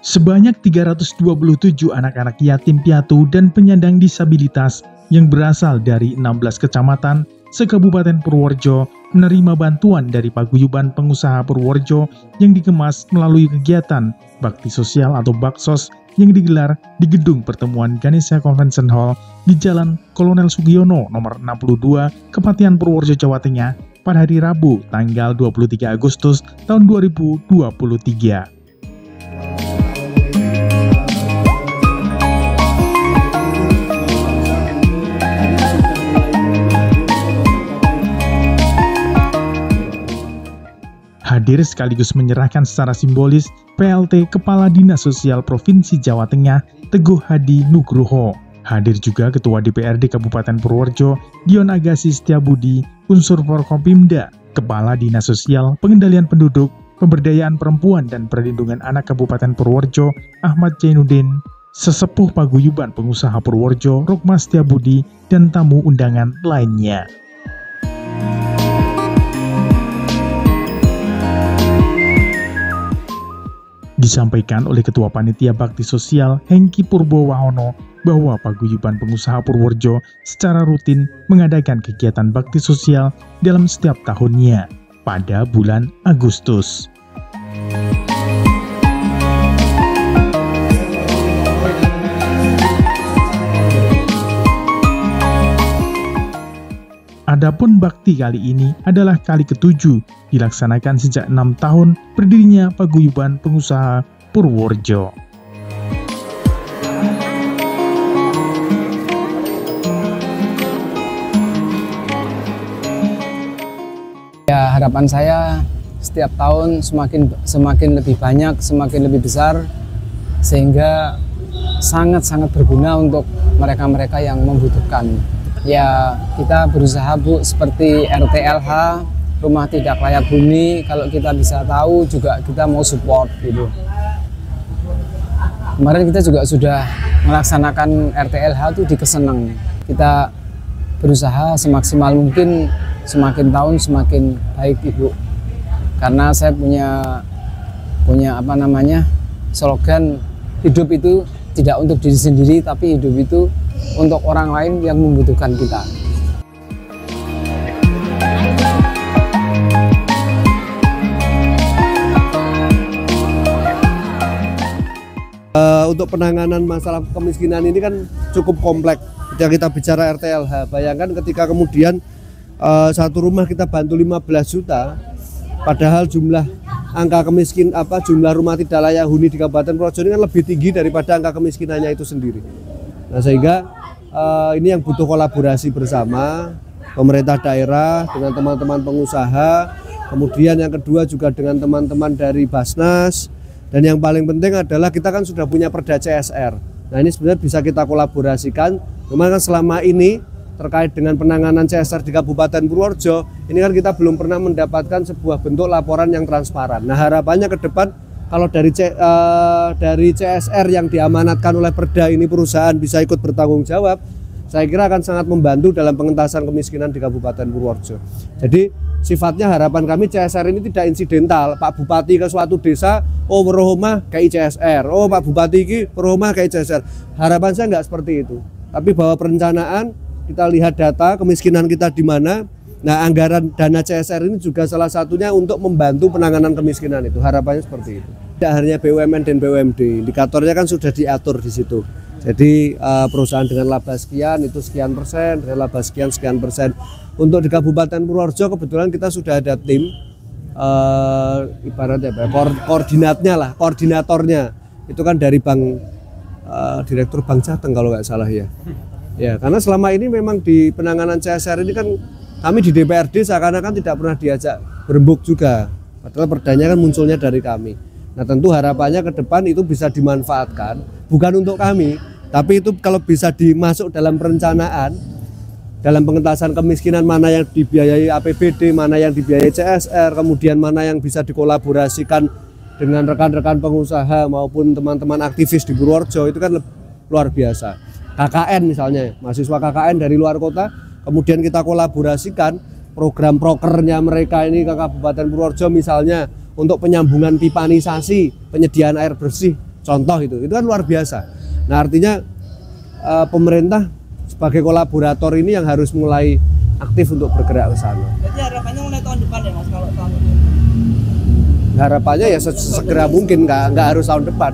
Sebanyak 327 anak-anak yatim piatu dan penyandang disabilitas yang berasal dari 16 kecamatan se-Kabupaten Purworejo menerima bantuan dari Paguyuban Pengusaha Purworejo yang dikemas melalui kegiatan bakti sosial atau baksos yang digelar di Gedung Pertemuan Ganesha Convention Hall di Jalan Kolonel Sugiono nomor 62, Kepatihan Purworejo, Jawa Tengah pada hari Rabu tanggal 23 Agustus tahun 2023. Hadir sekaligus menyerahkan secara simbolis PLT Kepala Dinas Sosial Provinsi Jawa Tengah, Teguh Hadi Nugroho. Hadir juga Ketua DPRD Kabupaten Purworejo, Dion Agassi Setiabudi, unsur Forkopimda, Kepala Dinas Sosial, Pengendalian Penduduk, Pemberdayaan Perempuan dan Perlindungan Anak Kabupaten Purworejo, Ahmad Jainuddin, Sesepuh Paguyuban Pengusaha Purworejo, Rukma Setiabudi, dan tamu undangan lainnya. Disampaikan oleh Ketua Panitia Bakti Sosial Hengki Purbowahono bahwa Paguyuban Pengusaha Purworejo secara rutin mengadakan kegiatan bakti sosial dalam setiap tahunnya pada bulan Agustus. Adapun bakti kali ini adalah kali ke-7 dilaksanakan sejak 6 tahun berdirinya Paguyuban Pengusaha Purworejo. Ya, harapan saya setiap tahun semakin lebih banyak, semakin lebih besar, sehingga sangat-sangat berguna untuk mereka-mereka yang membutuhkan. Ya, kita berusaha, Bu, seperti RTLH, rumah tidak layak huni, kalau kita bisa tahu juga kita mau support gitu. Kemarin kita juga sudah melaksanakan RTLH itu di Keseneng. Kita berusaha semaksimal mungkin, semakin tahun semakin baik, Ibu. Karena saya punya slogan, hidup itu tidak untuk diri sendiri, tapi hidup itu untuk orang lain yang membutuhkan kita. Untuk penanganan masalah kemiskinan ini kan cukup kompleks. Ketika kita bicara RTLH, bayangkan ketika kemudian satu rumah kita bantu 15 juta, padahal jumlah rumah tidak layak huni di Kabupaten Purworejo ini kan lebih tinggi daripada angka kemiskinannya itu sendiri. Nah, sehingga ini yang butuh kolaborasi bersama pemerintah daerah dengan teman-teman pengusaha, kemudian yang kedua juga dengan teman-teman dari Basnas, dan yang paling penting adalah kita kan sudah punya Perda CSR. Nah, ini sebenarnya bisa kita kolaborasikan. Memang kan selama ini terkait dengan penanganan CSR di Kabupaten Purworejo, ini kan kita belum pernah mendapatkan sebuah bentuk laporan yang transparan. Nah, harapannya ke depan kalau dari CSR yang diamanatkan oleh Perda ini perusahaan bisa ikut bertanggung jawab, saya kira akan sangat membantu dalam pengentasan kemiskinan di Kabupaten Purworejo. Jadi sifatnya harapan kami CSR ini tidak insidental. Pak Bupati ke suatu desa, oh Rohomah kayak CSR, oh Pak Bupati ini Rohomah kayak CSR. Harapan saya nggak seperti itu. Tapi bahwa perencanaan, kita lihat data kemiskinan kita di mana. Nah, anggaran dana CSR ini juga salah satunya untuk membantu penanganan kemiskinan itu. Harapannya seperti itu. Tidak hanya BUMN dan BUMD, indikatornya kan sudah diatur di situ. Jadi perusahaan dengan laba sekian itu sekian persen, dengan laba sekian persen. Untuk di Kabupaten Purworejo kebetulan kita sudah ada tim, ibaratnya koordinatornya itu kan dari Direktur Bank Jateng kalau nggak salah ya. Ya, karena selama ini memang di penanganan CSR ini kan kami di DPRD seakan-akan tidak pernah diajak berembuk juga. Padahal perdanya kan munculnya dari kami. Nah, tentu harapannya ke depan itu bisa dimanfaatkan, bukan untuk kami, tapi itu kalau bisa dimasuk dalam perencanaan, dalam pengentasan kemiskinan, mana yang dibiayai APBD, mana yang dibiayai CSR, kemudian mana yang bisa dikolaborasikan dengan rekan-rekan pengusaha maupun teman-teman aktivis di Purworejo, itu kan luar biasa. KKN misalnya, mahasiswa KKN dari luar kota, kemudian kita kolaborasikan program prokernya mereka ini ke Kabupaten Purworejo misalnya untuk penyambungan pipanisasi, penyediaan air bersih. contoh itu kan luar biasa. Nah artinya pemerintah sebagai kolaborator ini yang harus mulai aktif untuk bergerak ke sana. Jadi harapannya mulai tahun depan ya Mas kalau tahun ini? Harapannya ya sesegera mungkin, nggak harus tahun depan,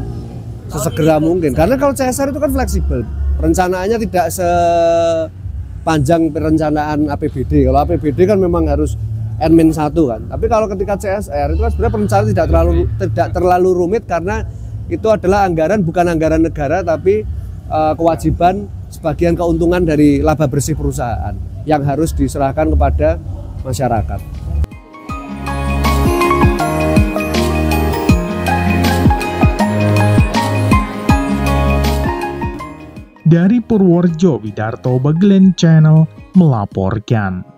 sesegera mungkin. Karena kalau CSR itu kan fleksibel, perencanaannya tidak sepanjang perencanaan APBD. Kalau APBD kan memang harus N-1 kan. Tapi kalau ketika CSR itu kan sebenarnya perencanaan tidak terlalu rumit karena itu adalah anggaran, bukan anggaran negara tapi kewajiban sebagian keuntungan dari laba bersih perusahaan yang harus diserahkan kepada masyarakat. Dari Purworejo, Widarto Bagelen Channel melaporkan.